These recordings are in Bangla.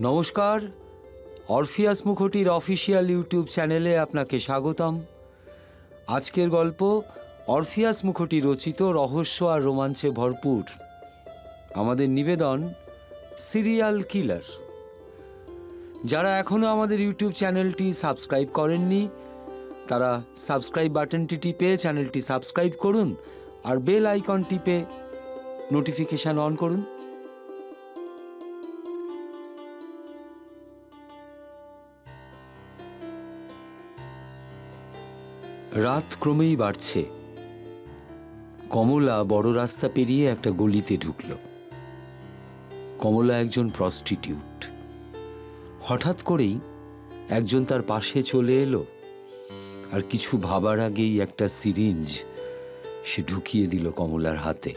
নমস্কার, অরফিয়াস মুখোটির অফিসিয়াল ইউটিউব চ্যানেলে আপনাকে স্বাগতম। আজকের গল্প অরফিয়াস মুখোটি রচিত, রহস্য আর রোমাঞ্চে ভরপুর। আমাদের নিবেদন, সিরিয়াল কিলার। যারা এখনও আমাদের ইউটিউব চ্যানেলটি সাবস্ক্রাইব করেননি, তারা সাবস্ক্রাইব বাটনটি টিপে চ্যানেলটি সাবস্ক্রাইব করুন আর বেল আইকন টিপে নোটিফিকেশান অন করুন। রাত ক্রমেই বাড়ছে। কমলা বড় রাস্তা পেরিয়ে একটা গলিতে ঢুকল। কমলা একজন প্রস্টিটিউট। হঠাৎ করেই একজন তার পাশে চলে এলো আর কিছু ভাবার আগেই একটা সিরিঞ্জ সে ঢুকিয়ে দিল কমলার হাতে।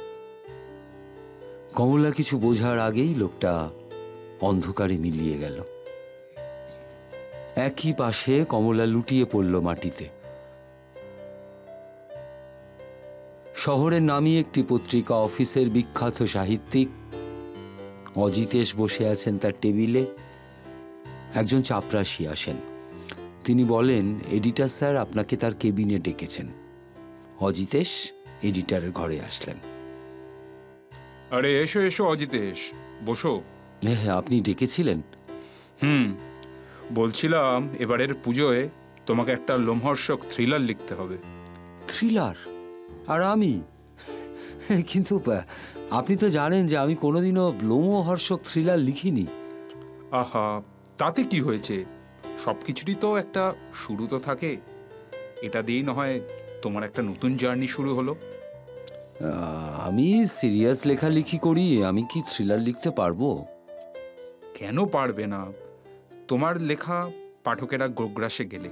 কমলা কিছু বোঝার আগেই লোকটা অন্ধকারে মিলিয়ে গেল। একই পাশে কমলা লুটিয়ে পড়ল মাটিতে। শহরের নামী একটি পত্রিকা অফিসের বিখ্যাত সাহিত্যিক অজিতেশ বসে আছেন তার টেবিলে। একজন চাপরাশি আসেন। তিনি বলেন, এডিটর স্যার আপনাকে তার কেবিনে ডেকেছেন। অজিতেশ এডিটরের ঘরে আসলেন। আরে এসো এসো অজিতেশ, বসো। হ্যাঁ, আপনি ডেকেছিলেন? বলছিলাম এবারের পুজোয় তোমাকে একটা লোমহর্ষক থ্রিলার লিখতে হবে। থ্রিলার? আর আমি? কিন্তু আপনি তো জানেন যে আমি কোনোদিনও লোমহর্ষক থ্রিলার লিখিনি। আহা, তাতে কি হয়েছে? সব কিছুরই তো একটা শুরু তো থাকে। এটা দিয়েই না হয় তোমার একটা নতুন জার্নি শুরু হলো। আমি সিরিয়াস লেখালেখি করি, আমি কি থ্রিলার লিখতে পারবো? কেন পারবে না? তোমার লেখা পাঠকেরা গোগ্রাসে গেলে,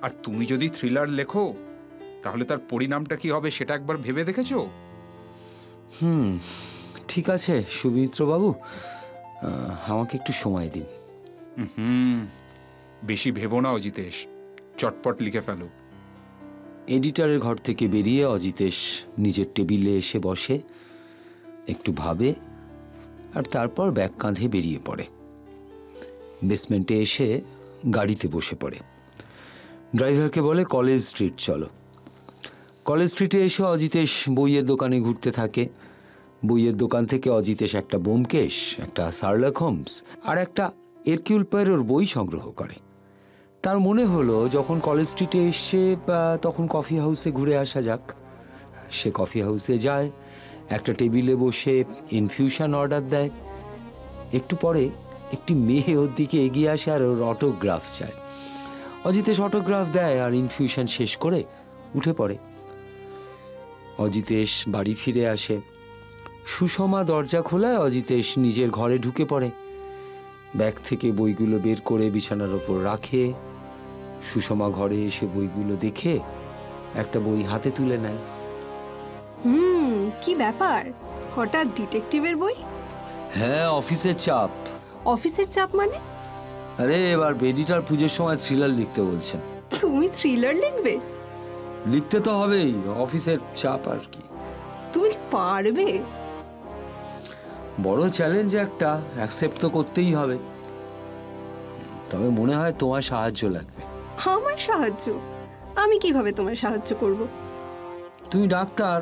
আর তুমি যদি থ্রিলার লেখো তাহলে তার পরিণামটা কি হবে সেটা একবার ভেবে দেখেছো? ঠিক আছে সুমিত্রবাবু, আমাকে একটু সময় দিন। বেশি ভেবো না অজিতেশ, চটপট লিখে ফেলো। এডিটরের ঘর থেকে বেরিয়ে অজিতেশ নিজের টেবিলে এসে বসে, একটু ভাবে, আর তারপর ব্যাগ কাঁধে বেরিয়ে পড়ে। বেসমেন্টে এসে গাড়িতে বসে পড়ে। ড্রাইভারকে বলে, কলেজ স্ট্রিট চলো। কলেজ স্ট্রিটে এসে অজিতেশ বইয়ের দোকানে ঘুরতে থাকে। বইয়ের দোকান থেকে অজিতেশ একটা ব্যোমকেশ, একটা শার্লক হোমস আর একটা এরকিউল পোয়ারোর বই সংগ্রহ করে। তার মনে হলো যখন কলেজ স্ট্রিটে এসে তখন কফি হাউসে ঘুরে আসা যাক। সে কফি হাউসে যায়, একটা টেবিলে বসে ইনফিউশন অর্ডার দেয়। একটু পরে একটি মেয়ে ওর দিকে এগিয়ে আসে আর ওর অটোগ্রাফ চায়। অজিতেশ অটোগ্রাফ দেয় আর ইনফিউশন শেষ করে উঠে পড়ে। অজিতেশ বাড়ি ফিরে আসে। সুষমা দরজা খোলায় অজিতেশ নিজের ঘরে ঢুকে পড়ে। ব্যাগ থেকে বইগুলো বের করে বিছানার ওপর রাখে। সুষমা ঘরে এসে বইগুলো দেখে একটা বই হাতে তুলে নেয়। কি ব্যাপার, হঠাৎ ডিটেকটিভের বই? হ্যাঁ, অফিসের চাপ। অফিসের চাপ মানে? আরে এবার এডিটর পুজোর সময় থ্রিলার লিখতে বলছেন। তুমি থ্রিলার লিখবে? লিখতে তো হবেই, অফিসের চাপ আর কি। তুমি কি পারবে? বড় চ্যালেঞ্জ একটা, অ্যাকসেপ্ট তো করতেই হবে। তবে মনে হয় তোমার সাহায্য লাগবে। আমার সাহায্য? আমি কিভাবে তোমার সাহায্য করব? তুমি ডাক্তার,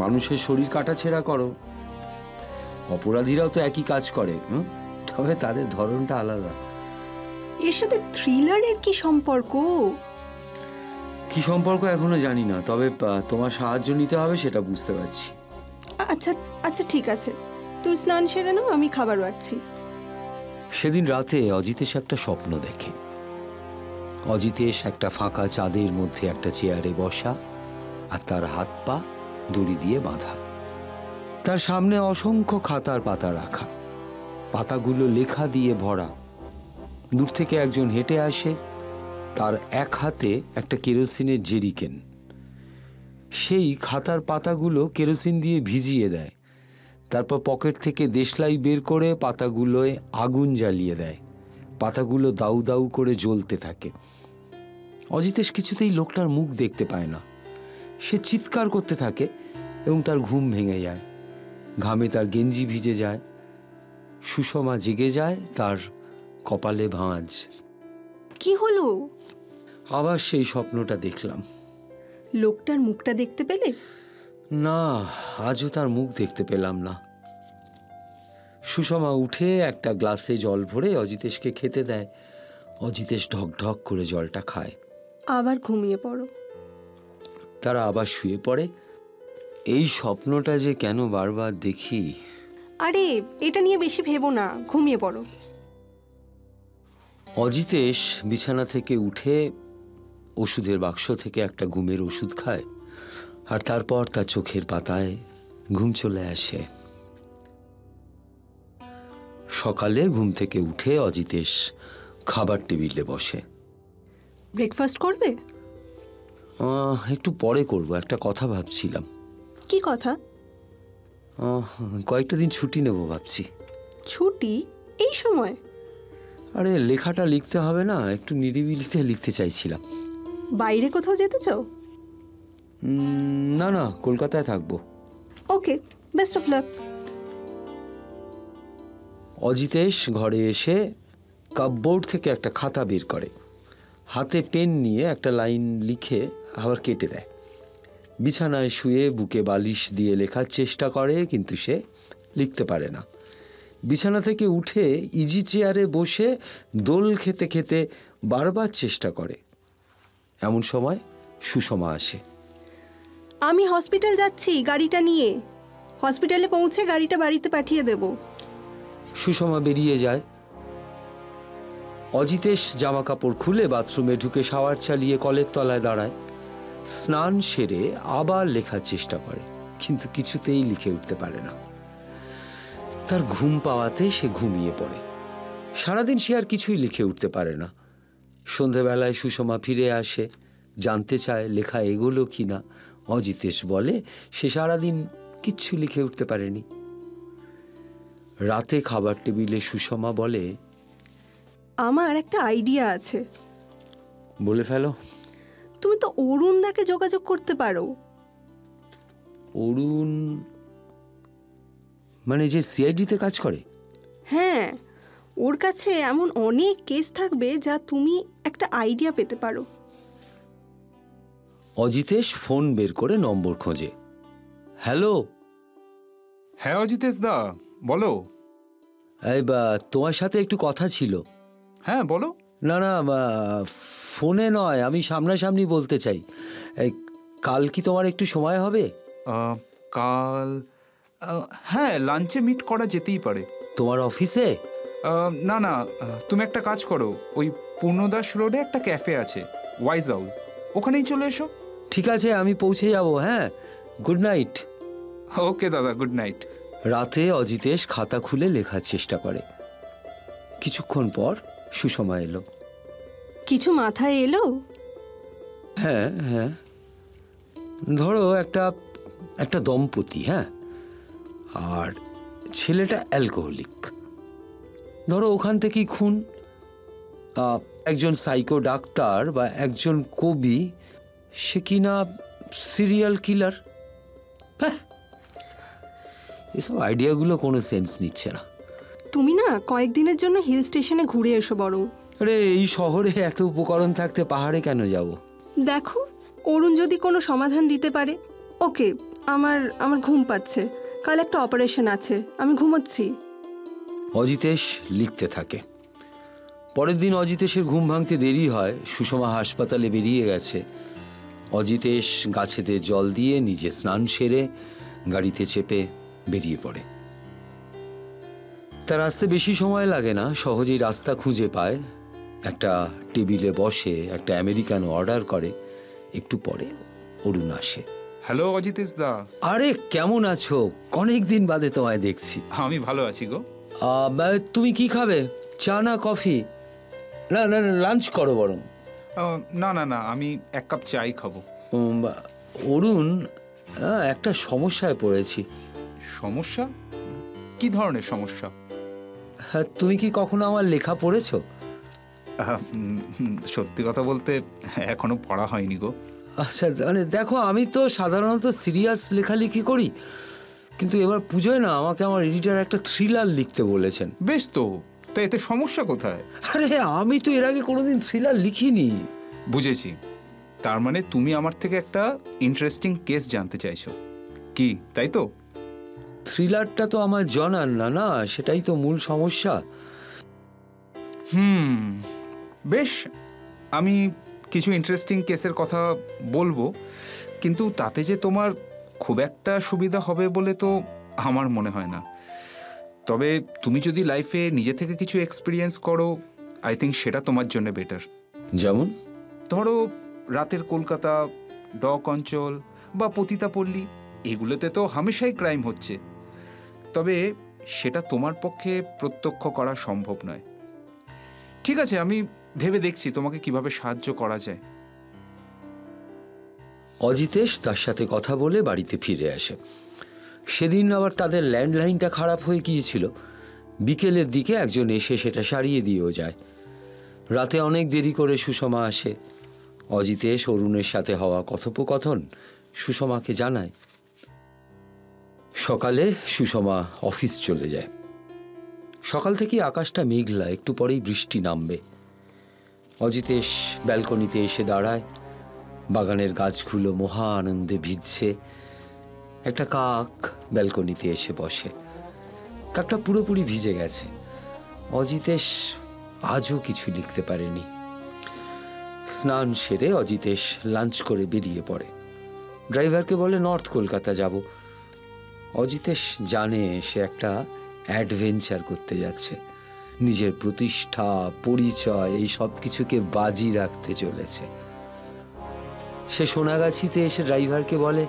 মানুষের শরীর কাটাছেঁড়া করো। অপরাধীরাও তো একই কাজ করে, তবে তাদের ধরনটা আলাদা। এর সাথে থ্রিলারের কি সম্পর্ক? কি সম্পর্ক এখনো জানি না, তবে তোমার সাহায্য নিতে হবে সেটা বুঝতে পারছি। আচ্ছা আচ্ছা, ঠিক আছে, তুমি স্নান সেরে নাও, আমি খাবার বাড়ছি। সেদিন রাতে অজিতেশ একটা স্বপ্ন দেখে। অজিতেশ একটা ফাঁকা চাঁদের মধ্যে একটা চেয়ারে বসা, আর তার হাত পা দড়ি দিয়ে বাঁধা। তার সামনে অসংখ্য খাতার পাতা রাখা, পাতাগুলো লেখা দিয়ে ভরা। দূর থেকে একজন হেঁটে আসে, তার এক হাতে একটা কেরোসিনের জেরিকেন। সেই খাতার পাতাগুলো কেরোসিন দিয়ে ভিজিয়ে দেয়, তারপর পকেট থেকে দেশলাই বের করে পাতাগুলোয় আগুন জ্বালিয়ে দেয়। পাতাগুলো দাউ দাউ করে জ্বলতে থাকে। অজিতেশ কিছুতেই লোকটার মুখ দেখতে পায় না। সে চিৎকার করতে থাকে এবং তার ঘুম ভেঙে যায়। ঘামে তার গেঞ্জি ভিজে যায়। সুষমা জেগে যায়, তার কপালে ভাঁজ। কি হলো? আবার সেই স্বপ্নটা দেখলাম। লোকটার মুখটা দেখতে পেলে? না, আজও তার মুখ দেখতে পেলাম না। সুষমা উঠে একটা গ্লাসে জল ভরে অজিতেশকে খেতে দেয়। অজিতেশ ঢক ঢক করে জলটা খায়। আবার ঘুমিয়ে পড়ো। তারা আবার শুয়ে পড়ে। এই স্বপ্নটা যে কেন বারবার দেখি। আরে এটা নিয়ে বেশি ভেবো না, ঘুমিয়ে পড়ো। অজিতেশ বিছানা থেকে উঠে ওষুধের বাক্স থেকে একটা ঘুমের ওষুধ খায়, আর তারপর তার চোখের পাতায় ঘুম চলে আসে। সকালে ঘুম থেকে উঠে অজিতেশ খাবার টেবিলে বসে। ব্রেকফাস্ট করবে? একটু পরে করব, একটা কথা ভাবছিলাম। কি কথা? কয়েকটা দিন ছুটি নেব ভাবছি। ছুটি এই সময়? আরে লেখাটা লিখতে হবে না, একটু নিরিবিলিতে লিখতে চাইছিলাম। বাইরে কোথাও যেতে চাও? না না, কলকাতায় থাকবো। ওকে, বেস্ট অফ লাক। অজিতেশ ঘরে এসে কাপবোর্ড থেকে একটা খাতা বের করে, হাতে পেন নিয়ে একটা লাইন লিখে আবার কেটে দেয়। বিছানায় শুয়ে বুকে বালিশ দিয়ে লেখার চেষ্টা করে, কিন্তু সে লিখতে পারে না। বিছানা থেকে উঠে ইজি চেয়ারে বসে দোল খেতে খেতে বারবার চেষ্টা করে। এমন সময় সুষমা আসে। আমি হসপিটাল যাচ্ছি গাড়িটা নিয়ে। হসপিটালে পৌঁছে গাড়িটা বাড়িতে পাঠিয়ে দেব। সুষমা বেরিয়ে যায়। অজিতেশ জামা কাপড় খুলে বাথরুমে ঢুকে শাওয়ার চালিয়ে কলের তলায় দাঁড়ায়। স্নান সেরে আবার লেখার চেষ্টা করে, কিন্তু কিছুতেই লিখে উঠতে পারে না। তার ঘুম পাওয়াতে সে ঘুমিয়ে পড়ে। সারাদিন সে আর কিছুই লিখে উঠতে পারে না। সন্ধেবেলায় সুষমা ফিরে আসে, জানতে চায় লেখা এগোলো কিনা। অজিতেশ বলে সে সারাদিন কিচ্ছু লিখে উঠতে পারেনি। রাতে খাবার টেবিলে সুষমা বলে, আমার একটা আইডিয়া আছে। বলে ফেলো। তুমি তো অরুণদাকে যোগাযোগ করতে পারো। অরুণ মানে যে সিআইডিতে কাজ করে? হ্যাঁ, ওর কাছে এমন অনেক কেস থাকবে যা তুমি একটা আইডিয়া পেতে পারো। অজিতেশ ফোন বের করে নম্বর খোঁজে। হ্যালো। হ্যাঁ অজিতেশ দা, বলো। এই তোমার সাথে একটু কথা ছিল। হ্যাঁ বলো। না না, ফোনে নয়, আমি সামনাসামনি বলতে চাই। এই কাল কি তোমার একটু সময় হবে? কাল হ্যাঁ, লাঞ্চে মিট করা যেতেই পারে। তোমার অফিসে? না না, তুমি একটা কাজ করো, ওই পূর্ণদাস রোডে একটা ক্যাফে আছে, ওয়াইজ আউল, ওখানেই চলে এসো। ঠিক আছে, আমি পৌঁছে যাব। হ্যাঁ, গুড নাইট। ওকে দাদা, গুড নাইট। রাতে অজিতেশ খাতা খুলে লেখার চেষ্টা করে। কিছুক্ষণ পর সুষমা এলো। কিছু মাথায় এলো? হ্যাঁ হ্যাঁ, ধরো একটা দম্পতি, হ্যাঁ, আর ছেলেটা অ্যালকোহলিক। ধরো ওখান থেকেই খুন। একজন সাইকো ডাক্তার বা একজন কবি, সে কিনা সিরিয়াল কিলার। এসব আইডিয়াগুলো কোনো সেন্স নিচ্ছে না। তুমি না কয়েকদিনের জন্য হিল স্টেশনে ঘুরে এসো বরং। আরে এই শহরে এত উপকরণ থাকতে পাহাড়ে কেন যাব? দেখো অরুণ যদি কোনো সমাধান দিতে পারে। ওকে, আমার ঘুম পাচ্ছে, কাল একটা অপারেশন আছে, আমি ঘুমোচ্ছি। অজিতেশ লিখতে থাকে। পরের দিন অজিতেশের ঘুম ভাঙতে দেরি হয়। সুষমা হাসপাতালে বেরিয়ে গেছে। অজিতেশ গাছেতে জল দিয়ে নিজে স্নান সেরে গাড়িতে চেপে বেরিয়ে পড়ে। তার আসতে বেশি সময় লাগে না, সহজেই রাস্তা খুঁজে পায়। একটা টেবিলে বসে একটা আমেরিকানো অর্ডার করে। একটু পরে অরুণ আসে। হ্যালো অজিতেশ দা। আরে কেমন আছো? অনেক দিন বাদে তোমায় দেখছি। আমি ভালো আছি গো। তুমি কি খাবে, চা না কফি? না না, লাঞ্চ করো বরং। না না না, আমি এক কাপ চাই খাবো। অরুণ, একটা সমস্যায় পড়েছি। সমস্যা? কি ধরনের সমস্যা? হ্যাঁ, তুমি কি কখনো আমার লেখা পড়েছো? সত্যি কথা বলতে এখনো পড়া হয়নি গো। আচ্ছা, মানে দেখো, আমি তো সাধারণত সিরিয়াস লেখালেখি করি, কিন্তু এবার পুজোয় না আমাকে আমার এডিটর একটা থ্রিলার লিখতে বলেছেন। বেশ তো, তা এতে সমস্যা কোথায়? আরে আমি তো এর আগে কোনোদিন থ্রিলার লিখিনি। বুঝেছি, তার মানে তুমি আমার থেকে একটা ইন্টারেস্টিং কেস জানতে চাইছো, কি তাই তো? থ্রিলারটা তো আমার জানার না, না সেটাই তো মূল সমস্যা। বেশ, আমি কিছু ইন্টারেস্টিং কেসের কথা বলবো, কিন্তু তাতে যে তোমার খুব একটা সুবিধা হবে বলে তো আমার মনে হয় না। তবে তুমি যদি লাইফে নিজে থেকে কিছু এক্সপিরিয়েন্স করো, আই থিঙ্ক সেটা তোমার জন্য বেটার। যেমন ধরো রাতের কলকাতা, ডক অঞ্চল বা পতিতাপল্লী, এগুলোতে তো হামেশাই ক্রাইম হচ্ছে, তবে সেটা তোমার পক্ষে প্রত্যক্ষ করা সম্ভব নয়। ঠিক আছে, আমি ভেবে দেখছি তোমাকে কিভাবে সাহায্য করা যায়। অজিতেশ তার সাথে কথা বলে বাড়িতে ফিরে আসে। সেদিন আবার তাদের ল্যান্ডলাইনটা খারাপ হয়ে গিয়েছিল। বিকেলের দিকে একজন এসে সেটা সারিয়ে দিয়েও যায়। রাতে অনেক দেরি করে সুষমা আসে। অজিতেশ অরুণের সাথে হওয়া কথোপকথন সুষমাকে জানায়। সকালে সুষমা অফিস চলে যায়। সকাল থেকে আকাশটা মেঘলা, একটু পরেই বৃষ্টি নামবে। অজিতেশ ব্যালকনিতে এসে দাঁড়ায়। বাগানের গাছগুলো মহা আনন্দে ভিজছে। একটা কাক ব্যালকনিতে এসে বসে। কাকটা পুরোপুরি ভিজে গেছে। অজিতেশ আজও কিছু লিখতে পারেনি। স্নান সেরে অজিতেশ লাঞ্চ করে বেরিয়ে পড়ে। ড্রাইভারকে বলে নর্থ কলকাতা যাব। অজিতেশ জানে সে একটা অ্যাডভেঞ্চার করতে যাচ্ছে। নিজের প্রতিষ্ঠা, পরিচয়, এই সব কিছুকে বাজি রাখতে চলেছে। সে সোনাগাছিতে এসে ড্রাইভারকে বলে,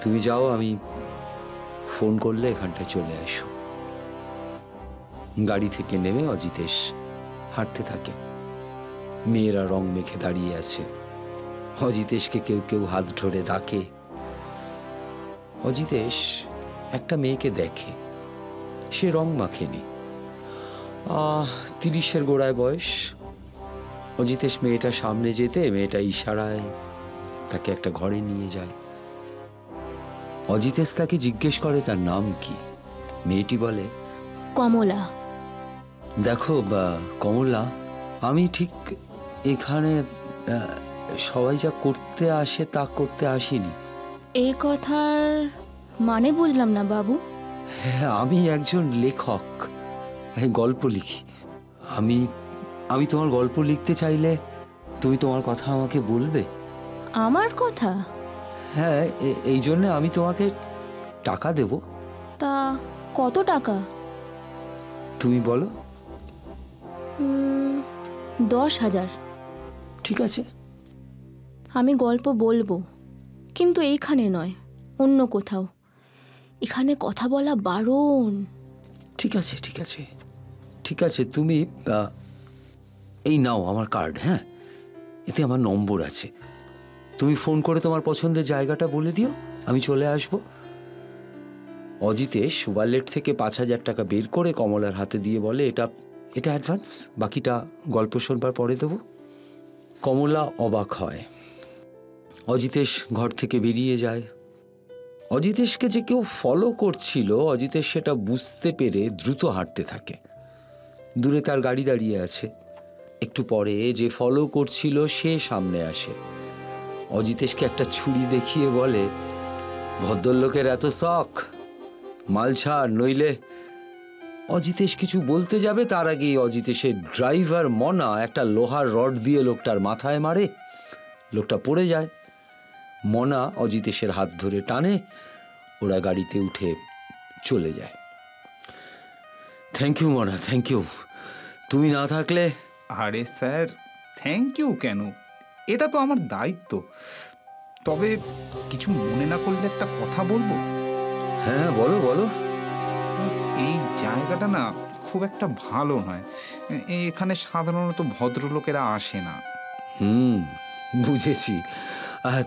তুমি যাও, আমি ফোন করলে এখানটায় চলে আসো। গাড়ি থেকে নেমে অজিতেশ হাঁটতে থাকে। মেয়েরা রং মেখে দাঁড়িয়ে আছে। অজিতেশকে কেউ কেউ হাত ধরে ডাকে। অজিতেশ একটা মেয়েকে দেখে। সে রং মাখেনি, 30-এর গোড়ায় বয়স। অজিতেশ মেয়েটার সামনে যেতে মেয়েটা ইশারায় তাকে একটা ঘরে নিয়ে যায়। অজিতেশ তাকে জিজ্ঞেস করে তার নাম কি। মেয়েটি বলে, কমলা। দেখো কমলা, আমি ঠিক এখানে সবাই যা করতে আসে তা করতে আসিনি। এই কথার মানে বুঝলাম না বাবু। হ্যাঁ, আমি একজন লেখক, গল্প লিখি। আমি তোমার গল্প লিখতে চাইলে তুমি তোমার কথা আমাকে বলবে। আমার কথা? হ্যাঁ, এই জন্যে আমি তোমাকে টাকা দেব। তা কত টাকা? তুমি বলো। 10,000। ঠিক আছে। আমি গল্প বলবো, কিন্তু এইখানে নয়, অন্য কোথাও। এখানে কথা বলা বারণ। ঠিক আছে ঠিক আছে ঠিক আছে, তুমি এই নাও আমার কার্ড। হ্যাঁ, এতে আমার নম্বর আছে। তুমি ফোন করে তোমার পছন্দের জায়গাটা বলে দিও, আমি চলে আসব। অজিতেশ ওয়ালেট থেকে 5,000 টাকা বের করে কমলার হাতে দিয়ে বলে, এটা অ্যাডভান্স, বাকিটা গল্প শোনবার পরে দেবো। কমলা অবাক হয়। অজিতেশ ঘর থেকে বেরিয়ে যায়। অজিতেশকে যে কেউ ফলো করছিল, অজিতেশ সেটা বুঝতে পেরে দ্রুত হাঁটতে থাকে। দূরে তার গাড়ি দাঁড়িয়ে আছে। একটু পরে যে ফলো করছিল সে সামনে আসে। অজিতেশকে একটা ছুরি দেখিয়ে বলে, ভদ্রলোকের এত শখ, মাল ছাড়, নইলে। অজিতেশ কিছু বলতে যাবে, তার আগেই অজিতেশের ড্রাইভার মনা একটা লোহার রড দিয়ে লোকটার মাথায় মারে। লোকটা পড়ে যায়। মনা অজিতেশের হাত ধরে টানে। ওরা গাড়িতে উঠে চলে যায়। থ্যাংক ইউ মনা, থ্যাংক ইউ। তুমি না থাকলে। আরে স্যার, থ্যাংক ইউ কেন? এটা তো আমার দায়িত্ব। তবে কিছু মনে না করলে একটা কথা বলবো? হ্যাঁ, বলো বলো। এই জায়গাটা না খুব একটা ভালো নয়। এখানে সাধারণত ভদ্রলোকেরা আসে না। বুঝেছি।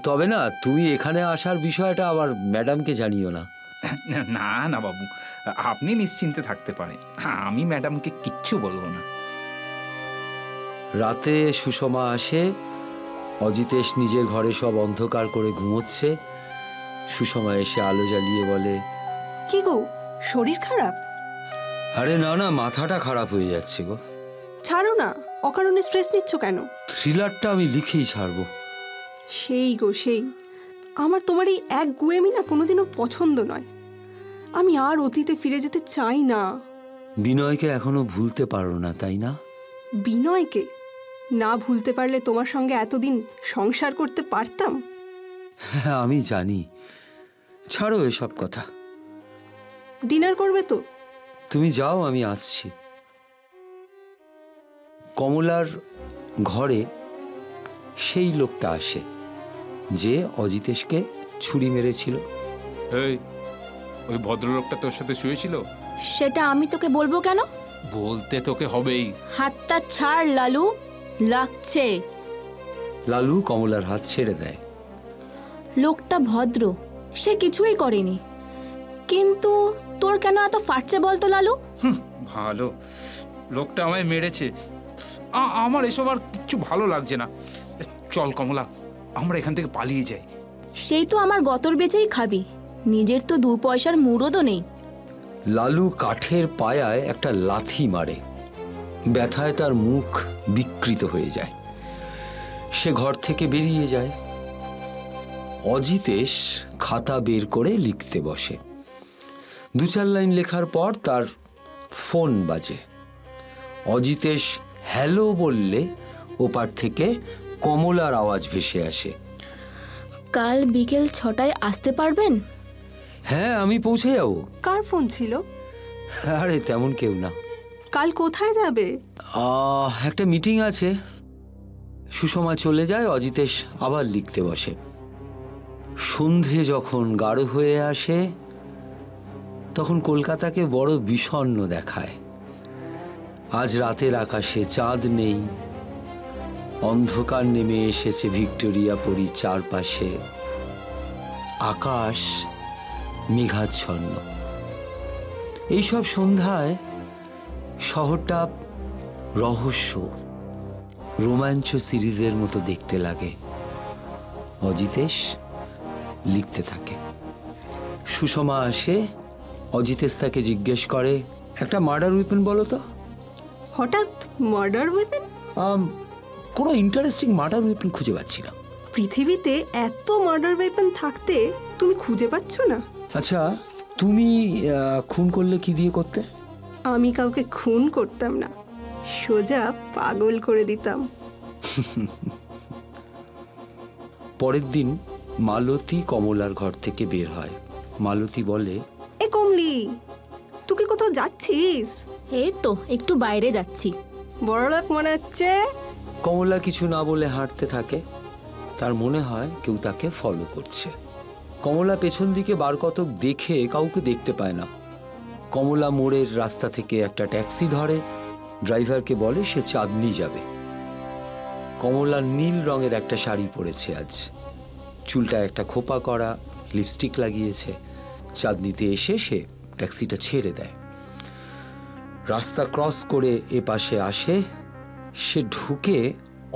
তবে না, তুমি এখানে আসার বিষয়টা আবার ম্যাডামকে জানিও না। না না বাবু, আপনি নিশ্চিন্তে থাকতে পারেন, আমি ম্যাডামকে কিচ্ছু বলবো না। রাতে সুষমা আসে। অজিতেশ নিজের ঘরে সব অন্ধকার করে ঘুমোচ্ছে। সুষমা এসে আলো জ্বালিয়ে বলে, কি গো, শরীর খারাপ? আরে না না, মাথাটা খারাপ হয়ে যাচ্ছে গো। ছাড়ো না, অকারণে স্ট্রেস নিচ্ছ কেন? থ্রিলারটা আমি লিখেই ছাড়বো। সেই গো সেই, আমার তোমার এই এক গুয়েমি না কোনোদিনও পছন্দ নয়। আমি আর অতীতে ফিরে যেতে চাই না। বিনয়কে এখনো ভুলতে পারো না, তাই না? বিনয়কে না ভুলতে পারলে তোমার সঙ্গে এতদিন সংসার করতে পারতাম? হ্যাঁ আমি জানি, ছাড়ো এসব কথা। ডিনার করবে তো? তুমি যাও, আমি আসছি। কমলার ঘরে সেই লোকটা আসে যে অজিতেশকে ছুরি মেরেছিল। এই, ওই ভদ্রলোকটা তোর সাথে শুয়েছিল? সেটা আমি তোকে বলবো কেন? বলতে তোকে হবেই। হাতটা ছাড় লালু, লাগছে। লালু কমলার হাত ছেড়ে দেয়। লোকটা ভদ্র, সে কিছুই করেনি, কিন্তু তোর কেন এত ফাটছে বলতো লালু? ভালো, লোকটা আমায় মেরেছে। আমার এসব আর কিচ্ছু ভালো লাগছে না। চল কমলা, আমরা এখান থেকে পালিয়ে যাই। সেই তো আমার গতর বেচেই খাবি, নিজের তো 2 পয়সার মুরদও নেই। লালু কাঠের পায়ায় একটা লাথি মারে, ব্যথায় তার মুখ বিকৃত হয়ে যায়। সে ঘর থেকে বেরিয়ে যায়। অজিতেশ খাতা বের করে লিখতে বসে। 2-4 লাইন লেখার পর তার ফোন বাজে। অজিতেশ হ্যালো বললে ওপার থেকে কমলার আওয়াজ ভেসে আসে। কাল বিকেল 6টায় আসতে পারবেন? হ্যাঁ আমি পৌঁছে যাব। কার ফোন ছিল? আরে তেমন কেউ না। কাল কোথায় যাবে? একটা মিটিং আছে। সুষমা চলে যায়, অজিতেশ আবার লিখতে বসে। সন্ধে যখন গাঢ় হয়ে আসে তখন কলকাতাকে বড় বিষণ্ণ দেখায়। আজ রাতের আকাশে চাঁদ নেই, অন্ধকার নেমে এসেছে ভিক্টোরিয়া পুরীর চারপাশে। আকাশ মেঘাচ্ছন্ন। এইসব সন্ধ্যায় শহরটা রহস্য, রোমাঞ্চ সিরিজের মতো দেখতে লাগে। অজিতেশ লিখতে থাকে। সুষমা আসে। অজিতেশ তাকে জিজ্ঞেস করে, একটা মার্ডার উইপেন বলো তো। হঠাৎ মার্ডার ওয়েপেন? কোনো ইন্টারেস্টিং মার্ডার উইপেন খুঁজে পাচ্ছি না। পৃথিবীতে এত মার্ডার ওয়েপেন থাকতে তুমি খুঁজে পাচ্ছ না? আচ্ছা, তুমি খুন করলে কি দিয়ে করতে? আমি কাউকে খুন করতাম না, সোজা পাগল করে দিতাম। পরের দিন মালতী কমলার ঘর থেকে বের হয়। মালতী বলে, এ কমলি, তুই কি কোথাও যাচ্ছিস? এই তো একটু বাইরে যাচ্ছি। বড়লোক মনে হচ্ছে। কমলা কিছু না বলে হাঁটতে থাকে। তার মনে হয় কেউ তাকে ফলো করছে। কমলা পেছন দিকে বার কতক দেখে কাউকে দেখতে পায় না। কমলা মোড়ের রাস্তা থেকে একটা ট্যাক্সি ধরে, ড্রাইভারকে বলে সে চাঁদনি যাবে। কমলা নীল রঙের একটা শাড়ি পরেছে আজ, চুলটা একটা খোপা করা, লিপস্টিক লাগিয়েছে। চাঁদনিতে এসে সে ট্যাক্সিটা ছেড়ে দেয়। রাস্তা ক্রস করে এ পাশে আসে। সে ঢুকে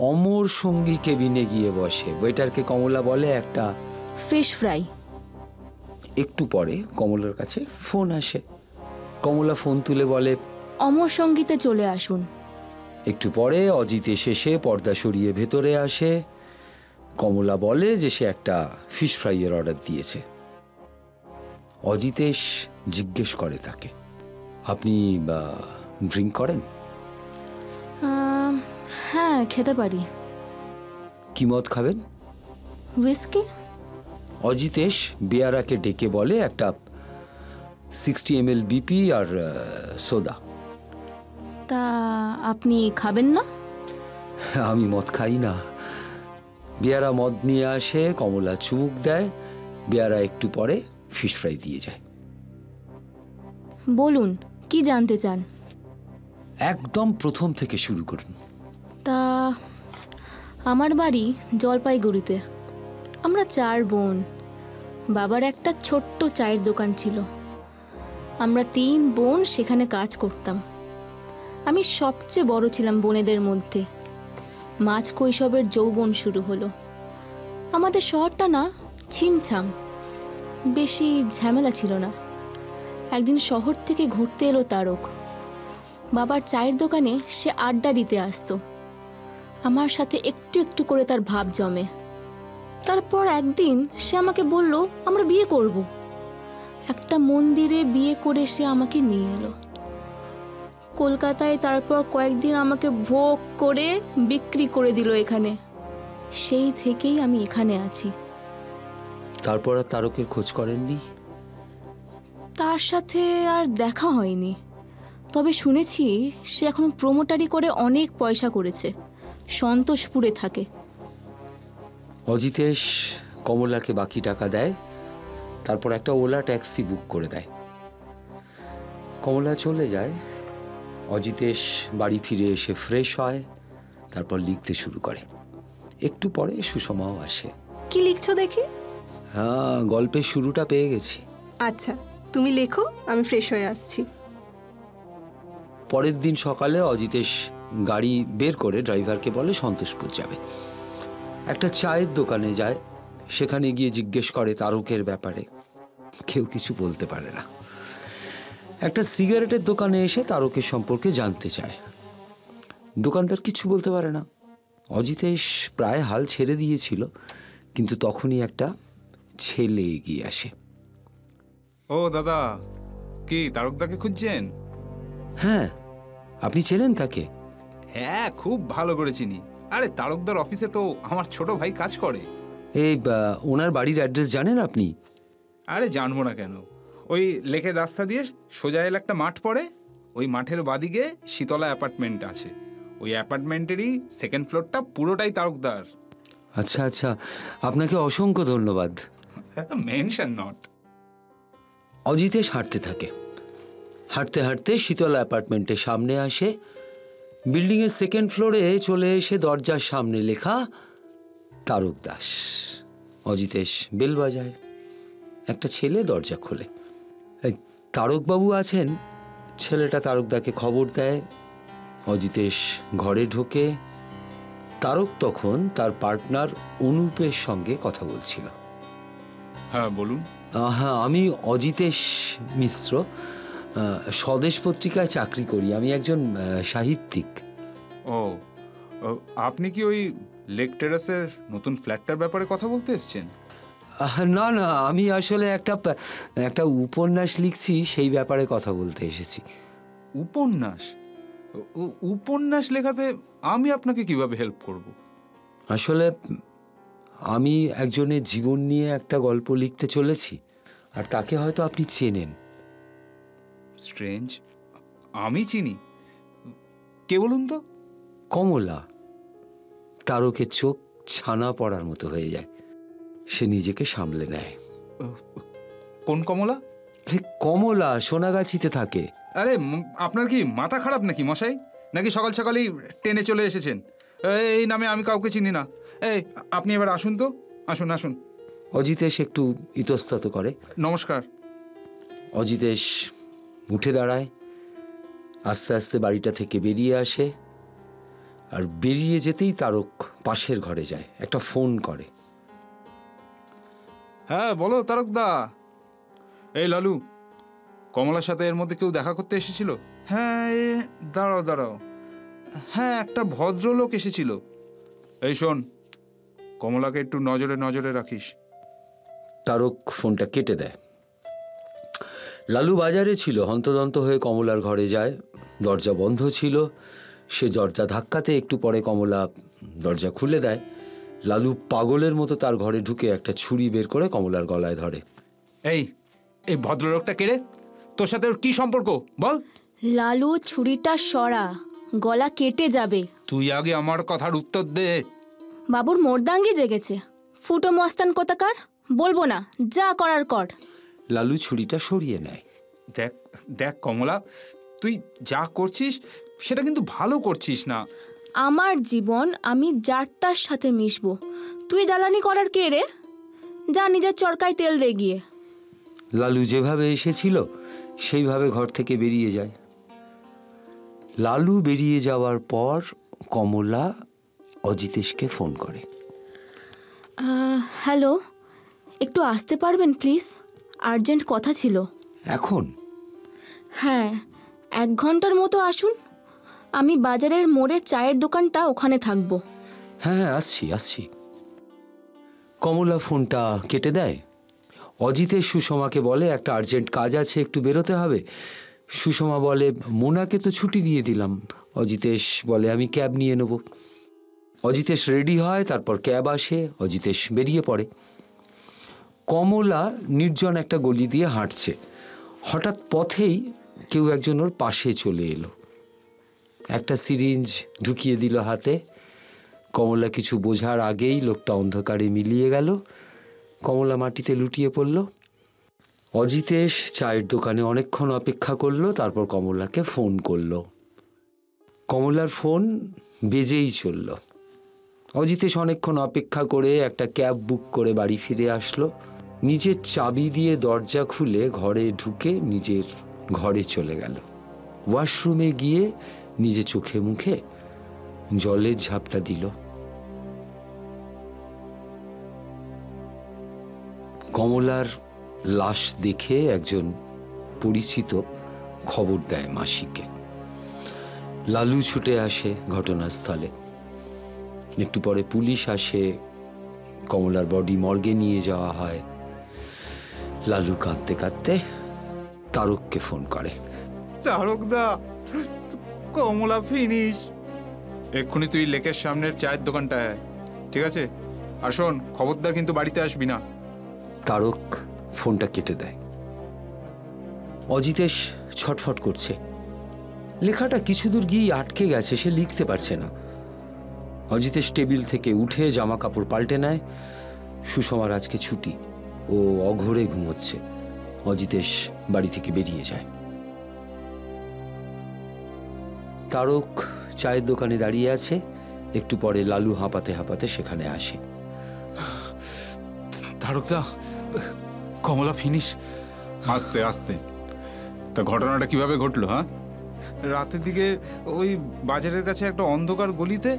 অমর সঙ্গী কেবিনে গিয়ে বসে। ওয়েটারকে কমলা বলে একটা ফিশ ফ্রাই। একটু পরে কমলার কাছে ফোন আসে। কমলা ফোন তুলে বলে, অমর সঙ্গীতে চলে আসুন। একটু পরে অজিতেশ এসে পর্দা সরিয়ে ভেতরে আসে। কমলা বলে যে সে একটা ফিশ ফ্রাইয়ের অর্ডার দিয়েছে। অজিতেশ জিজ্ঞেস করে তাকে, আপনি ড্রিঙ্ক করেন? হ্যাঁ খেতে পারি। কি মদ খাবেন? হুইস্কি। অজিতেশ বেয়ারাকে ডেকে বলে একটা 60 ml বিপি আর সোডা। তা আপনি খাবেন না? আমি মদ খাই না। বেয়ারা মদ নিয়ে আসে, কমলা চুমুক দেয়। বেয়ারা একটু পরে ফিশ ফ্রাই দিয়ে যায়। বলুন কি জানতে চান? একদম প্রথম থেকে শুরু করুন। তা আমার বাড়ি জলপাইগুড়িতে। আমরা 4 বোন। বাবার একটা ছোট্ট চায়ের দোকান ছিল। আমরা 3 বোন সেখানে কাজ করতাম। আমি সবচেয়ে বড় ছিলাম বোনেদের মধ্যে। মাঝ কৈশোরের যৌবন শুরু হলো। আমাদের শহরটা না ছিমছাম, বেশি ঝামেলা ছিল না। একদিন শহর থেকে ঘুরতে এলো তারক। বাবার চায়ের দোকানে সে আড্ডা দিতে আসতো। আমার সাথে একটু একটু করে তার ভাব জমে। তারপর একদিন সে আমাকে বলল আমরা বিয়ে করব। একটা মন্দিরে বিয়ে করে সে আমাকে নিয়ে এলো কলকাতায়। তারপর কয়েকদিন আমাকে ভোগ করে বিক্রি করে দিল এখানে। সেই থেকেই আমি এখানে আছি। তারপর আর তারকের খোঁজ করেননি? তার সাথে আর দেখা হয়নি, তবে শুনেছি সে এখন প্রমোটারি করে অনেক পয়সা করেছে, সন্তোষপুরে থাকে। অজিতেশ কমলাকে বাকি টাকা দেয়, তারপর একটা ওলা ট্যাক্সি বুক করে দেয়। কমলা চলে যায়। অজিতেশ বাড়ি ফিরে এসে ফ্রেশ হয়, তারপর লিখতে শুরু করে। একটু পরে সুষমাও আসে। কি লিখছো দেখি? হ্যাঁ, গল্পের শুরুটা পেয়ে গেছি। আচ্ছা, তুমি লেখো, আমি ফ্রেশ হয়ে আসছি। পরের দিন সকালে অজিতেশ গাড়ি বের করে ড্রাইভারকে বলে সন্তোষপুর যাবে। একটা চায়ের দোকানে যায়, সেখানে গিয়ে জিজ্ঞেস করে তারকের ব্যাপারে। কেউ কিছু বলতে পারে না। একটা সিগারেটের দোকানে এসে তারকের সম্পর্কে জানতে চায়। দোকানদার কিছু বলতে পারে না। অজিতেশ প্রায় হাল ছেড়ে দিয়েছিল, কিন্তু তখনই একটা ছেলে এগিয়ে আসে। ও দাদা, কি তারকদাকে খুঁজছেন? হ্যাঁ, আপনি চেনেন তাকে? হ্যাঁ, খুব ভালো করে চিনি। আরে তারকদার অফিসে তো আমার ছোট ভাই কাজ করে। এই ওনার বাড়ির অ্যাড্রেস জানেন আপনি? আরে জানবো না কেন। ওই লেকের রাস্তা দিয়ে সোজা এলে একটা মাঠ পড়ে, ওই মাঠের বাদিকে শীতলা অ্যাপার্টমেন্ট আছে। ওই অ্যাপার্টমেন্টেরই সেকেন্ড ফ্লোরটা পুরোটাই তারকদার। আচ্ছা আচ্ছা, আপনাকে অসংখ্য ধন্যবাদ। Mention not. অজিতেশ হাঁটতে থাকে। হাঁটতে হাঁটতে শীতলা অ্যাপার্টমেন্টের সামনে আসে। বিল্ডিংয়ের সেকেন্ড ফ্লোরে চলে এসে দরজার সামনে লেখা তারক দাস। অজিতেশ বেল বাজায়। একটা ছেলে দরজা খোলে। এই তারকবাবু আছেন? ছেলেটা তারকদাকে খবর দেয়। অজিতেশ ঘরে ঢোকে। তারক তখন তার পার্টনার অনুপের সঙ্গে কথা বলছিল। হ্যাঁ বলুন। হ্যাঁ, আমি অজিতেশ মিশ্র, স্বদেশ পত্রিকায় চাকরি করি। আমি একজন সাহিত্যিক। ও, আপনি কি ওই লেক টেরাসের নতুন ফ্ল্যাটটার ব্যাপারে কথা বলতে এসেছেন? না না, আমি আসলে একটা উপন্যাস লিখছি, সেই ব্যাপারে কথা বলতে এসেছি। উপন্যাস? উপন্যাস লেখাতে আমি আপনাকে কিভাবে হেল্প করব? আসলে আমি একজনের জীবন নিয়ে একটা গল্প লিখতে চলেছি, আর তাকে হয়তো আপনি চেনেন। স্ট্রেঞ্জ, আমি চিনি। কে বলুন তো? কমলা। তারকের চোখ ছানা পড়ার মতো হয়ে যায়। সে নিজেকে সামলে নেয়। কোন কমলা? কমলা সোনাগাছিতে থাকে। আরে আপনার কি মাথা খারাপ নাকি মশাই? নাকি সকাল সকালই ট্রেনে চলে এসেছেন? এই নামে আমি কাউকে চিনি না। এই আপনি এবার আসুন তো, আসুন আসুন। অজিতেশ একটু ইতস্তত করে। নমস্কার। অজিতেশ উঠে দাঁড়ায়, আস্তে আস্তে বাড়িটা থেকে বেরিয়ে আসে। আর বেরিয়ে যেতেই তারক পাশের ঘরে যায়, একটা ফোন করে। হ্যাঁ বলো তারকদা। এই লালু, কমলার সাথে এর মধ্যে কেউ দেখা করতে এসেছিল? হ্যাঁ, দাঁড়াও দাঁড়াও, হ্যাঁ একটা ভদ্রলোক এসেছিল। এই শোন, কমলাকে একটু নজরে নজরে রাখিস। তারক ফোনটা কেটে দেয়। লালু বাজারে ছিল, হন্তদন্ত হয়ে কমলার ঘরে যায়। দরজা বন্ধ ছিল। সে দরজা ধাক্কাতে একটু পরে কমলা দরজা খুলে দেয়। লালু পাগলের মতো তার ঘরে ঢুকে একটা ছুরি বের করে কমলার গলায় ধরে। এই এই ভদ্রলোকটা কে রে? তোর সাথে ওর কি সম্পর্ক বল? লালু, ছুরিটা সরা, গলা কেটে যাবে। তুই আগে আমার কথার উত্তর দে। বাবুর মোরদাঙ্গি জেগেছে। ফুটো মস্তান কোথাকার, বলবো না, যা করার কর। লালু ছুরিটা সরিয়ে নেয়। দেখ দেখ কমলা, তুই যা করছিস সেটা কিন্তু ভালো করছিস না। আমার জীবন আমি যার তার সাথে মিশবো, তুই দালানি করার কে রে? যা নিজের চরকায় তেল দে গিয়ে। লালু যেভাবে এসেছিল সেইভাবে ঘর থেকে বেরিয়ে যায়। লালু বেরিয়ে যাওয়ার পর কমলা অজিতেশকে ফোন করে। হ্যালো, একটু আসতে পারবেন প্লিজ? আর্জেন্ট কথা ছিল। এখন? হ্যাঁ, 1 ঘন্টার মতো আসুন। আমি বাজারের মোড়ের চায়ের দোকানটা ওখানে থাকবো। হ্যাঁ, আসছি। কমলা ফোনটা কেটে দেয়। অজিতেশ সুষমাকে বলে একটা আর্জেন্ট কাজ আছে, একটু বেরোতে হবে। সুষমা বলে মোনাকে তো ছুটি দিয়ে দিলাম। অজিতেশ বলে আমি ক্যাব নিয়ে নেব। অজিতেশ রেডি হয়, তারপর ক্যাব আসে, অজিতেশ বেরিয়ে পড়ে। কমলা নির্জন একটা গলি দিয়ে হাঁটছে। হঠাৎ পথেই কেউ একজন ওর পাশে চলে এলো, একটা সিরিঞ্জ ঢুকিয়ে দিল হাতে। কমলা কিছু বোঝার আগেই লোকটা অন্ধকারে মিলিয়ে গেল। কমলা মাটিতে লুটিয়ে পড়ল। অজিতেশ চায়ের দোকানে অনেকক্ষণ অপেক্ষা করলো, তারপর কমলাকে ফোন করলো। কমলার ফোন বেজেই চলল। অজিতেশ অনেকক্ষণ অপেক্ষা করে একটা ক্যাব বুক করে বাড়ি ফিরে আসলো। নিজের চাবি দিয়ে দরজা খুলে ঘরে ঢুকে নিজের ঘরে চলে গেল। ওয়াশরুমে গিয়ে নিজে চোখে মুখে জলের ঝাপটা দিল। কমলার লাশ দেখে একজন পরিচিত খবর দেয় মাসিকে। লালু ছুটে আসে ঘটনাস্থলে। একটু পরে পুলিশ আসে, কমলার বডি মর্গে নিয়ে যাওয়া হয়। লালু কাঁদতে কাঁদতে তারককে ফোন করে। তারকদা, কমলা ফিনিশ। এক্ষুনি তুই লেকের সামনের চায়ের দোকানটায়, ঠিক আছে? আর শোন, খবরদার কিন্তু বাড়িতে আসবি না। তারক ফোনটা কেটে দেয়। অজিতেশ ছটফট করছে। লেখাটা কিছু দূর গিয়ে আটকে গেছে, সে লিখতে পারছে না। অজিতেশ টেবিল থেকে উঠে জামা কাপড় পাল্টে নেয়। সুষমার আজকে ছুটি, ও অঘোরে ঘুমোচ্ছে। অজিতেশ বাড়ি থেকে বেরিয়ে যায়। তারক চায়ের দোকানে দাঁড়িয়ে আছে। একটু পরে লালু হাঁপাতে হাঁপাতে সেখানে আসে। তারকদা, কমলা ফিনিশ। আস্তে আস্তে। তা ঘটনাটা কিভাবে ঘটলো? হ্যাঁ, রাতের দিকে ওই বাজারের কাছে একটা অন্ধকার গলিতে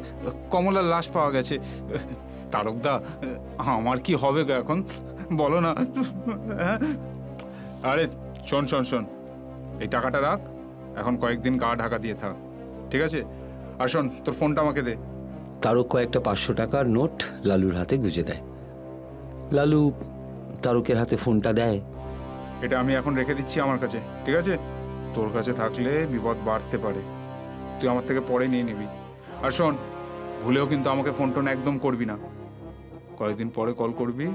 কমলার লাশ পাওয়া গেছে। তারকদা, আমার কি হবে গো এখন, বলো না? আরে শোন, এই টাকাটা রাখ, এখন কয়েকদিন গা ঢাকা দিয়ে থাক, ঠিক আছে? আর শোন, তোর ফোনটা আমাকে দে। তারক কয়েকটা 500 টাকার নোট লালুর হাতে গুঁজে দেয়। লালু তারকের হাতে ফোনটা দেয়। এটা আমি এখন রেখে দিচ্ছি আমার কাছে, ঠিক আছে? তোর কাছে থাকলে বিপদ বাড়তে পারে, তুই আমার থেকে পরে নিয়ে নিবি। আর শোন, ভুলেও কিন্তু আমাকে ফোন টোন একদম করবি না। কয়েকদিন পরে কল করবি,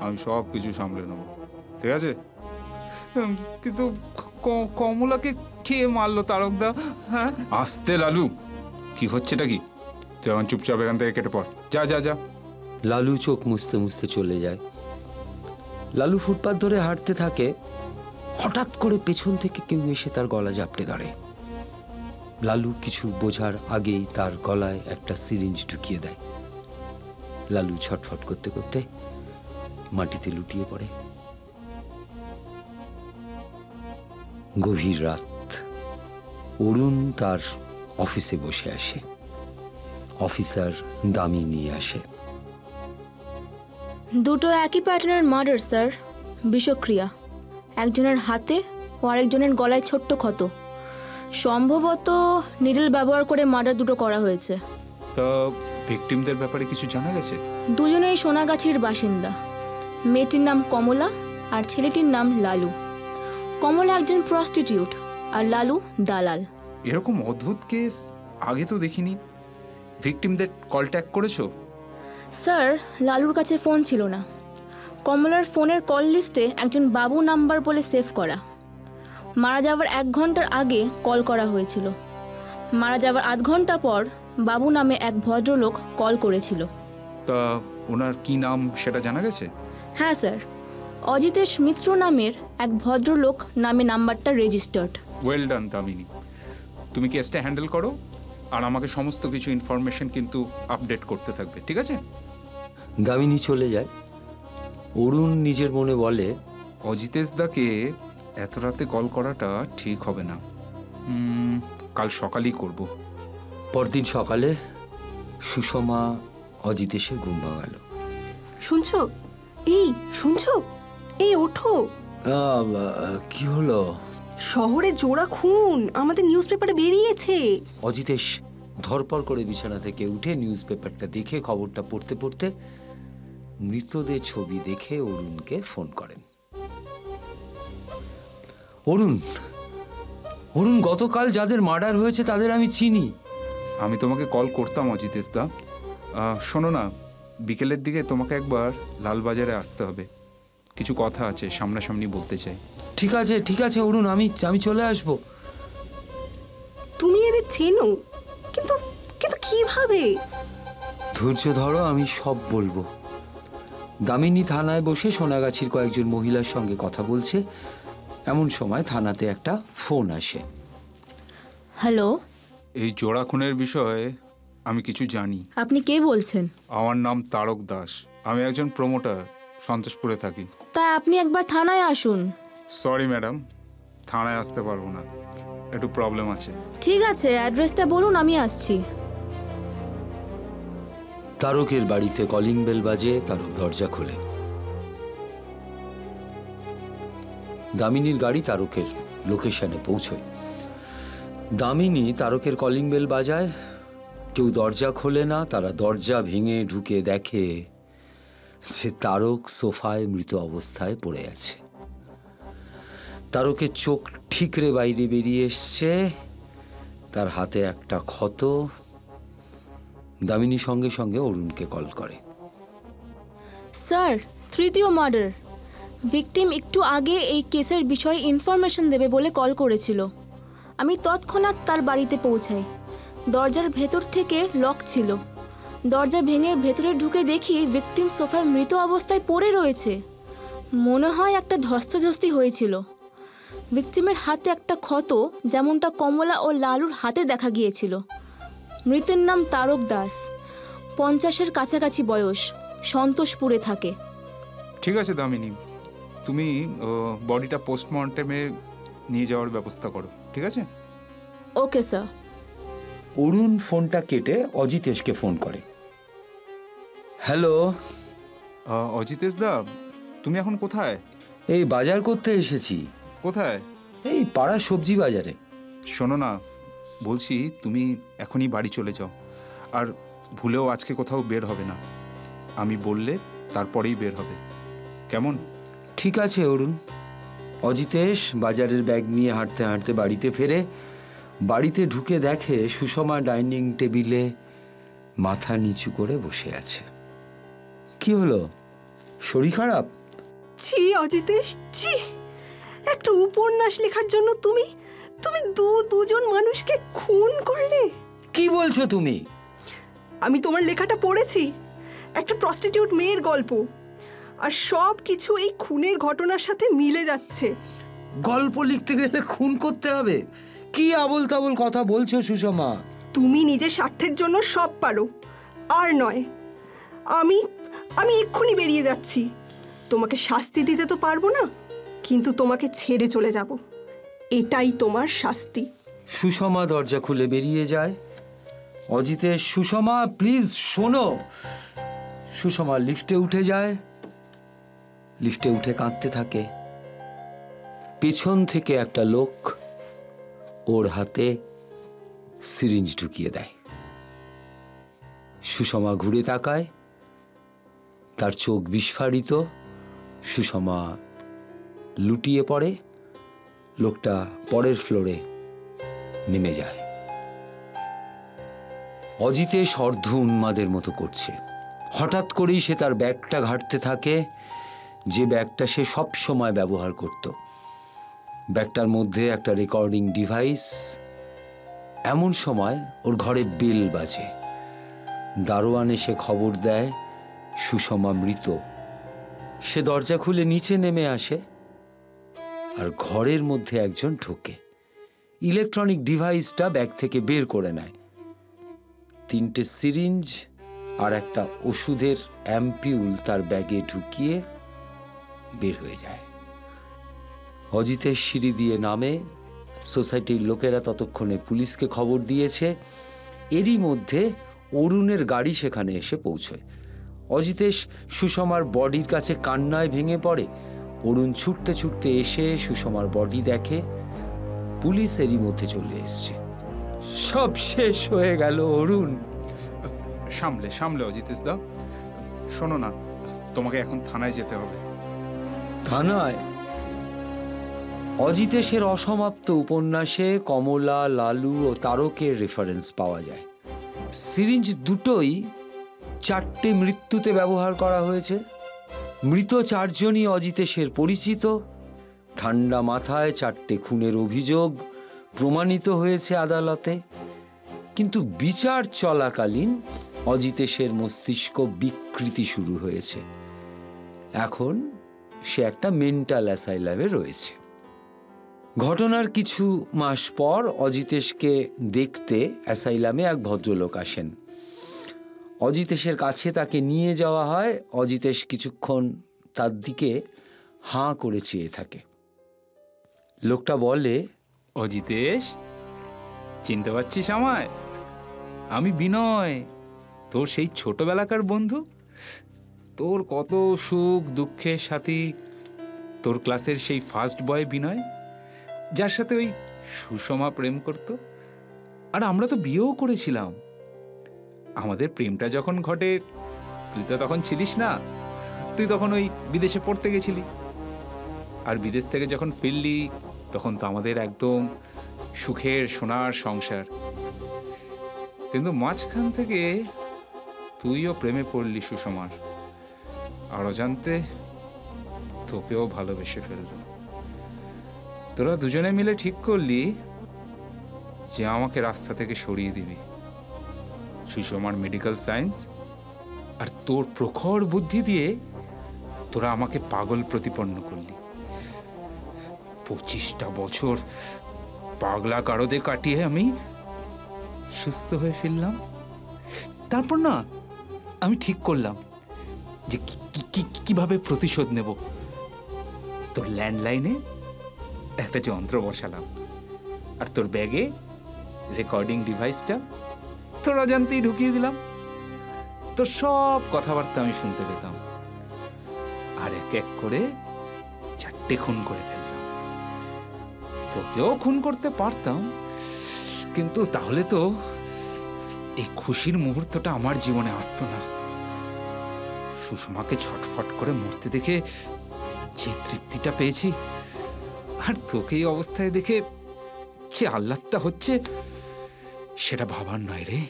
আমি সব কিছু সামলে নেব, ঠিক আছে? কিন্তু কমলাকে কে মারলো তারকদা? হ্যাঁ, আস্তে লালু, কি হচ্ছেটা কি? তুই এখন চুপচাপ এখান থেকে কেটে পড়, যা যা যা। লালু চোখ মুছতে মুছতে চলে যায়। লালু ফুটপাত ধরে হাঁটতে থাকে। হঠাৎ করে পেছন থেকে কেউ এসে তার গলা জাপটে ধরে। লালু কিছু বোঝার আগেই তার গলায় একটা সিরিঞ্জ ঢুকিয়ে দেয়। লালু ছটফট করতে করতে মাটিতে লুটিয়ে পড়ে। গভীর রাত। অরুণ তার অফিসে বসে আসে। অফিসার দামি নিয়ে আসে। দুটো একই প্যাটার্নের মার্ডার স্যার, বিষক্রিয়া। একজনের হাতে ও আরেকজনের গলায় ছোট্ট ক্ষত। সম্ভবত নিডল ব্যবহার করে মার্ডার দুটো করা হয়েছে। তা ভিকটিমদের ব্যাপারে কিছু জানা গেছে? দুজনেই সোনাগাছির বাসিন্দা। মেয়েটির নাম কমলা আর ছেলেটির নাম লালু। কমলা একজন প্রস্টিটিউট আর লালু দালাল। এরকম অদ্ভুত কেস আগে তো দেখিনি। ভিকটিমদের কলট্যাক্ট করেছো? স্যার, লালুর কাছে ফোন ছিল না। কমলার ফোনের কল লিস্টে একজন বাবু নাম্বার বলে সেভ করা। মারা যাওয়ার 1 ঘন্টার আগে কল করা হয়েছিল। মারা যাওয়ার 8 ঘন্টা পর বাবু নামে এক ভদ্রলোক কল করেছিল। তা ওনার কি নাম সেটা জানা গেছে? হ্যাঁ স্যার, অজিতেশ মিত্র নামের এক ভদ্রলোক নামে নাম্বারটা রেজিস্টার্ড। ওয়েল ডান দামিনী, তুমি কেসটা হ্যান্ডেল করো আর আমাকে সমস্ত কিছু ইনফরমেশন কিন্তু আপডেট করতে থাকবে, ঠিক আছে? দামিনী চলে যায়। অরুণ নিজের মনে বলে, অজিতেশ দাকে এত রাতে কল করাটা ঠিক হবে না। কাল সকালেই করব। পরদিন সকালে সুষমা অজিতেশের ঘুম ভাঙালো। শুনছো? এই শুনছো? এই ওঠো। কি হলো? শহরে জোড়া খুন আমাদের নিউজ পেপারে বেরিয়েছে। অজিতেশ ধরপড় করে বিছানা থেকে উঠে নিউজ পেপারটা দেখে খবরটা পড়তে পড়তে মৃতদের ছবি দেখে অরুণকে ফোন করেন। অরুণ, গতকাল যাদের মার্ডার হয়েছে তাদের আমি চিনি। আমি তোমাকে কল করতাম অজিতেশ দা। শোনো না, বিকেলের দিকে তোমাকে একবার লালবাজারে আসতে হবে, কিছু কথা আছে, সামনাসামনি বলতে চাই। ঠিক আছে অরুণ, আমি চলে আসব। তুমি এদের চেনো, কিন্তু কিন্তু কিভাবে? ধৈর্য ধরো, আমি সব বলবো। দামিনী থানায় বসে সোনাগাছির কয়েকজন মহিলার সঙ্গে কথা বলছে, এমন সময় থানাতে একটা ফোন আসে। হ্যালো, এই জোড়া খুনের বিষয়ে আমি কিছু জানি। আপনি কে বলছেন? আমার নাম তারক দাস, আমি একজন প্রমোটার, সন্তোষপুরে থাকি। তাই আপনি একবার থানায় আসুন। সরি ম্যাডাম, থানায় আসতে পারবো না, একটু প্রবলেম আছে। ঠিক আছে, অ্যাড্রেসটা বলুন, আমি আসছি। তারকের বাড়িতে কলিং বেল বাজে, তারক দরজা খোলে। দামিনীর গাড়ি তারকের লোকেশনে পৌঁছয়। দামিনী তারকের কলিং বেল বাজায়, কেউ দরজা খোলে না। তারা দরজা ভেঙে ঢুকে দেখে যে তারক সোফায় মৃত অবস্থায় পড়ে আছে। তারকের চোখ ঠিকরে বাইরে বেরিয়ে এসছে, তার হাতে একটা ক্ষত। দামিনী সঙ্গে সঙ্গে অরুণকে কল করে। স্যার, তৃতীয় মার্ডার। ভিকটিম একটু আগে এই কেসের বিষয়ে ইনফরমেশন দেবে বলে কল করেছিল। আমি তৎক্ষণাৎ তার বাড়িতে পৌঁছাই। দরজার ভেতর থেকে লক ছিল। দরজা ভেঙে ভেতরে ঢুকে দেখি ভিকটিম সোফায় মৃত অবস্থায় পড়ে রয়েছে। মনে হয় একটা ধস্তাধস্তি হয়েছিল। ভিকটিমের হাতে একটা ক্ষত, যেমনটা কমলা ও লালুর হাতে দেখা গিয়েছিল। মৃতের নাম তারক দাস, 50-এর কাছাকাছি বয়স, সন্তোষপুরে থাকে। ঠিক আছে দামিনী, তুমি বডিটা পোস্টমর্টেমে নিয়ে যাওয়ার ব্যবস্থা করো, ঠিক আছে? Okay sir. অরুণ ফোনটা কেটে অজিতেশকে ফোন করে। হ্যালো অজিতেশ দা, তুমি এখন কোথায়? এই বাজার করতে এসেছি। কোথায়? এই পাড়ার সবজি বাজারে। শোনো না, বলছি তুমি এখনই বাড়ি চলে যাও, আর ভুলেও আজকে কোথাও বের হবে না। আমি বললে তারপরেই বের হবে, কেমন? ঠিক আছে অরুণ। অজিতেশ বাজারের ব্যাগ নিয়ে হাঁটতে হাঁটতে বাড়িতে ফেরে। বাড়িতে ঢুকে দেখে সুষমা ডাইনিং টেবিলে মাথা নিচু করে বসে আছে। কি হলো, শরীর খারাপ? ছি অজিতেশ, ছি! একটা উপন্যাস লেখার জন্য তুমি তুমি দুজন মানুষকে খুন করলে। কি বলছো তুমি? আমি তোমার লেখাটা পড়েছি, একটা প্রস্টিটিউট মেয়ের গল্প, আর সব কিছু এই খুনের ঘটনার সাথে মিলে যাচ্ছে। গল্প লিখতে গেলে খুন করতে হবে? কি আবোল তাবোল কথা বলছো সুষমা? তুমি নিজের স্বার্থের জন্য সব পারো, আর নয়। আমি আমি এক্ষুনি বেরিয়ে যাচ্ছি। তোমাকে শাস্তি দিতে তো পারবো না, কিন্তু তোমাকে ছেড়ে চলে যাব, এটাই তোমার শাস্তি। সুষমা দরজা খুলে বেরিয়ে যায়। অজিতেশ, সুষমা প্লিজ শোনো। সুষমা লিফটে উঠে যায়, লিফটে উঠে কাঁদতে থাকে। পেছন থেকে একটা লোক ওর হাতে সিরিঞ্জ ঢুকিয়ে দেয়। সুষমা ঘুরে তাকায়, তার চোখ বিস্ফারিত। সুষমা লুটিয়ে পড়ে, লোকটা পরের ফ্লোরে নেমে যায়। অজিতেশ অর্ধ উন্মাদের মতো করছে। হঠাৎ করেই সে তার ব্যাগটা ঘাঁটতে থাকে, যে ব্যাগটা সে সব সময় ব্যবহার করত। ব্যাগটার মধ্যে একটা রেকর্ডিং ডিভাইস। এমন সময় ওর ঘরে বেল বাজে। দারোয়ান এসে খবর দেয় সুষমা মৃত। সে দরজা খুলে নিচে নেমে আসে, আর ঘরের মধ্যে একজন ঢোকে। ইলেকট্রনিক ডিভাইসটা ব্যাগ থেকে বের করে নেয়। 3টে সিরিঞ্জ আর একটা ওষুধের অ্যাম্পিউল তার ব্যাগে ঢুকিয়ে বের হয়ে যায়। অজিতের সিঁড়ি দিয়ে নামে। সোসাইটির লোকেরা ততক্ষণে পুলিশকে খবর দিয়েছে। এরই মধ্যে অরুণের গাড়ি সেখানে এসে পৌঁছয়। অজিতেশ সুষমার বডির কাছে কান্নায় ভেঙে পড়ে। অরুণ ছুটতে ছুটতে এসে সুষমার বডি দেখে। পুলিশ এরই মধ্যে চলে এসছে। সব শেষ হয়ে গেল অরুণ। সামলে সামলে অজিতেশ দা। শোনো না, তোমাকে এখন থানায় যেতে হবে। থানায়? অজিতেশের অসমাপ্ত উপন্যাসে কমলা, লালু ও তারকের রেফারেন্স পাওয়া যায়। সিরিঞ্জ দুটোই 4টে মৃত্যুতে ব্যবহার করা হয়েছে। মৃত 4 জনই অজিতেশের পরিচিত। ঠান্ডা মাথায় 4টে খুনের অভিযোগ প্রমাণিত হয়েছে আদালতে। কিন্তু বিচার চলাকালীন অজিতেশের মস্তিষ্ক বিকৃতি শুরু হয়েছে। এখন সে একটা মেন্টাল অ্যাসাইলামে রয়েছে। ঘটনার কিছু মাস পর অজিতেশকে দেখতে অ্যাসাইলামে এক ভদ্রলোক আসেন। অজিতেশের কাছে তাকে নিয়ে যাওয়া হয়। অজিতেশ কিছুক্ষণ তার দিকে হাঁ করে চেয়ে থাকে। লোকটা বলে, অজিতেশ, চিনতে পারছিস আমায়? আমি বিনয়, তোর সেই ছোটবেলাকার বন্ধু। তোর কত সুখ দুঃখের সাথী। তোর ক্লাসের সেই ফার্স্ট বয় বিনয়, যার সাথে ওই সুষমা প্রেম করত। আর আমরা তো বিয়েও করেছিলাম। আমাদের প্রেমটা যখন ঘটে, তুই তো তখন ছিলিস না। তুই তখন ওই বিদেশে পড়তে গেছিলি। আর বিদেশ থেকে যখন ফিরলি, তখন তো আমাদের একদম সুখের সোনার সংসার। কিন্তু মাঝখান থেকে তুইও প্রেমে পড়লি সুষমার। আর অজান্তে তোকেও ভালোবেসে ফেলল। তোরা দুজনে মিলে ঠিক করলি যে আমাকে রাস্তা থেকে সরিয়ে দিবি। সুষমার মেডিকেল সায়েন্স আর তোর প্রখর বুদ্ধি দিয়ে তোরা আমাকে পাগল প্রতিপন্ন করলি। 25টা বছর পাগলা গারদে কাটিয়ে আমি সুস্থ হয়ে ফিরলাম। তারপর না, আমি ঠিক করলাম যে কিভাবে প্রতিশোধ নেব। তোর ল্যান্ডলাইনে একটা যন্ত্র বসালাম, আর তোর ব্যাগে রেকর্ডিং ডিভাইসটা তোর অজান্তেই ঢুকিয়ে দিলাম। তোর সব কথাবার্তা আমি শুনতে পেতাম। আর এক এক করে 4টে খুন করে ফেললাম। তোকেও খুন করতে পারতাম, কিন্তু তাহলে তো এই খুশির মুহূর্তটা আমার জীবনে আসতো না। সুষমাকে ছটফট করে মরতে দেখে যে তৃপ্তিটা পেয়েছি, আর তোকে এই অবস্থায় দেখে যে আহ্লাদটা হচ্ছে, সেটা ভাবার নয় রে।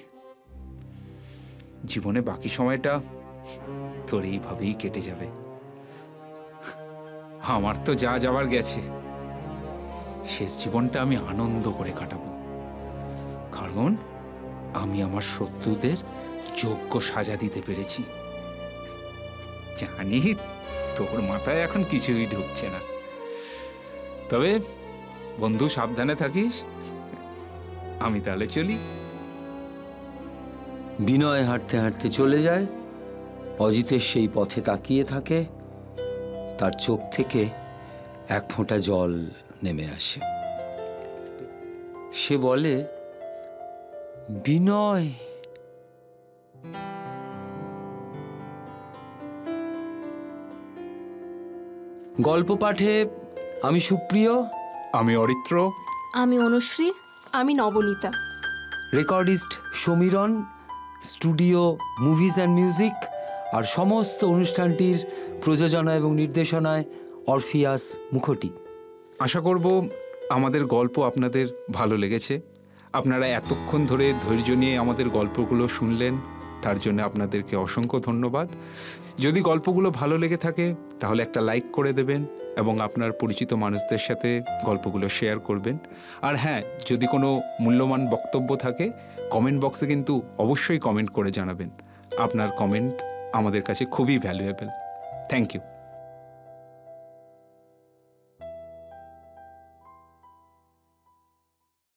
জীবনে বাকি সময়টা তোর এইভাবেই কেটে যাবে। আমার তো যা যাবার গেছে, শেষ জীবনটা আমি আনন্দ করে কাটাবো। কারণ আমি আমার শত্রুদের যোগ্য সাজা দিতে পেরেছি। জানি তোর মাথায় এখন কিছুই ঢুকছে না। তবে বন্ধু, সাবধানে থাকিস। আমি তাহলে চলি। বিনয় হাঁটতে হাঁটতে চলে যায়। অজিতেশ সেই পথে তাকিয়ে থাকে। তার চোখ থেকে এক ফোঁটা জল নেমে আসে। সে বলে, বিনয়। গল্প পাঠে আমি সুপ্রিয়, আমি অরিত্র, আমি অনুশ্রী, আমি Nabanita. Recordist Samiran, studio movies and music, আর সমস্ত অনুষ্ঠানটির প্রযোজনা এবং নির্দেশনায় অরফিয়াস মুখোটি। আশা করব আমাদের গল্প আপনাদের ভালো লেগেছে। আপনারা এতক্ষণ ধরে ধৈর্য নিয়ে আমাদের গল্পগুলো শুনলেন, তার জন্য আপনাদেরকে অসংখ্য ধন্যবাদ। যদি গল্পগুলো ভালো লেগে থাকে তাহলে একটা লাইক করে দেবেন এবং আপনার পরিচিত মানুষদের সাথে গল্পগুলো শেয়ার করবেন। আর হ্যাঁ, যদি কোনো মূল্যবান বক্তব্য থাকে কমেন্ট বক্সে কিন্তু অবশ্যই কমেন্ট করে জানাবেন। আপনার কমেন্ট আমাদের কাছে খুবই ভ্যালুয়েবল। Thank you.